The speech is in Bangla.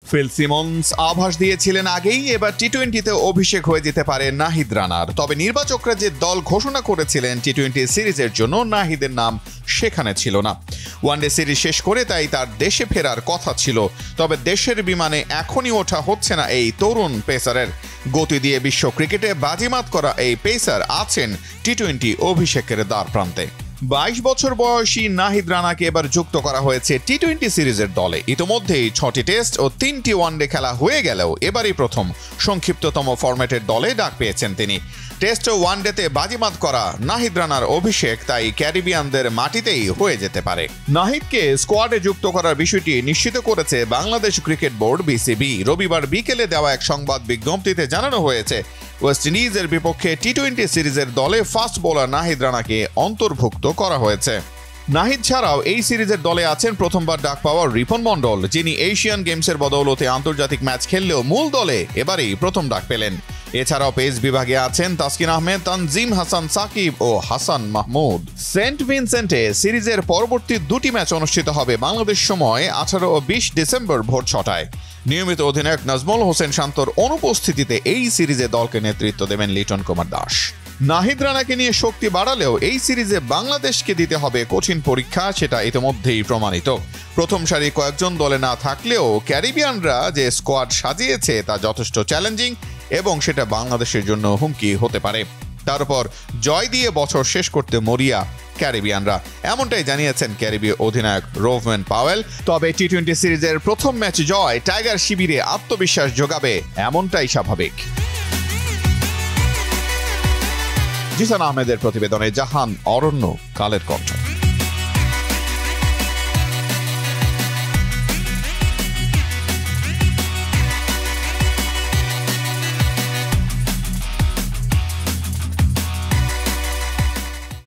ফিল সিমন্স আভাস দিয়েছিলেন আগেই এবার টি-20তে অভিষেক হয়ে যেতে পারে নাহিদ রানার। তবে নির্বাচকরা যে দল ঘোষণা করেছিলেন টি-20 সিরিজের জন্য, নাহিদের নাম সেখানে ছিল না। ওয়ানডে সিরিজ শেষ করে তাই তার দেশে ফেরার কথা ছিল। তবে দেশের বিমানে এখনই ওঠা হচ্ছে না এই তরুণ পেসারের। গতি দিয়ে বিশ্ব ক্রিকেটে বাজিমাত করা এই পেসার আছেন টি-20 অভিষেকের দ্বার প্রান্তে। 22 বছর বয়সী নাহিদ রানাকে এবার যুক্ত করা হয়েছে টি-20 সিরিজের দলে। ইতোমধ্যেই 6টি টেস্ট ও 3টি ওয়ানডে খেলা হয়ে গেলেও এবারই প্রথম সংক্ষিপ্ততম ফরম্যাটের দলে ডাক পেয়েছেন তিনি। টেস্ট ও ওয়ানডেতে বাজিমাত করা নাহিদ রানার অভিষেক তাই ক্যারিবিয়ানদের মাটিতেই হয়ে যেতে পারে। নাহিদকে স্কোয়াডে যুক্ত করার বিষয়টি নিশ্চিত করেছে বাংলাদেশ ক্রিকেট বোর্ড বিসিবি। রবিবার বিকেলে দেওয়া এক সংবাদ বিজ্ঞপ্তিতে জানানো হয়েছে, ওয়েস্ট ইন্ডিজের বিপক্ষে টি-20 সিরিজের দলে ফাস্ট বোলার নাহিদ রানাকে অন্তর্ভুক্ত করা হয়েছে। নাহিদ ছাড়াও এই সিরিজের দলে আছেন প্রথমবার ডাক পাওয়া রিপন মন্ডল, যিনি এশিয়ান গেমসের বদৌলতে আন্তর্জাতিক ম্যাচ খেললেও মূল দলে এবারেই প্রথম ডাক পেলেন। এছাড়াও পেস বিভাগে আছেন তাসকিন আহমেদ, তানজিম হাসান সাকিব ও হাসান মাহমুদ। সেন্ট ভিনসেন্টে সিরিজের পরবর্তী 2টি ম্যাচ অনুষ্ঠিত হবে বাংলাদেশ সময় 18 ও 20 ডিসেম্বর ভোর 6টায়। নিয়মিত অধিনায়ক নাজমুল হোসেন শান্তর অনুপস্থিতিতে এই সিরিজে দলকে নেতৃত্ব দেবেন লিটন কুমার দাস। নাহিদ রানাকে নিয়ে শক্তি বাড়ালেও এই সিরিজে বাংলাদেশকে দিতে হবে কঠিন পরীক্ষা, সেটা ইতিমধ্যেই প্রমাণিত। প্রথম সারি কয়েকজন দলে না থাকলেও ক্যারিবিয়ানরা যে স্কোয়াড সাজিয়েছে তা যথেষ্ট চ্যালেঞ্জিং এবং সেটা বাংলাদেশের জন্য হুমকি হতে পারে। তার উপর জয় দিয়ে বছর শেষ করতে মরিয়া ক্যারিবিয়ানরা, এমনটাই জানিয়েছেন ক্যারিবীয় অধিনায়ক রোভম্যান পাওয়েল। তবে টি-20 সিরিজের প্রথম ম্যাচ জয় টাইগার শিবিরে আত্মবিশ্বাস যোগাবে এমনটাই স্বাভাবিক। জিসান আহমেদের প্রতিবেদনে জাহান অরণ্য, কালের কণ্ঠ।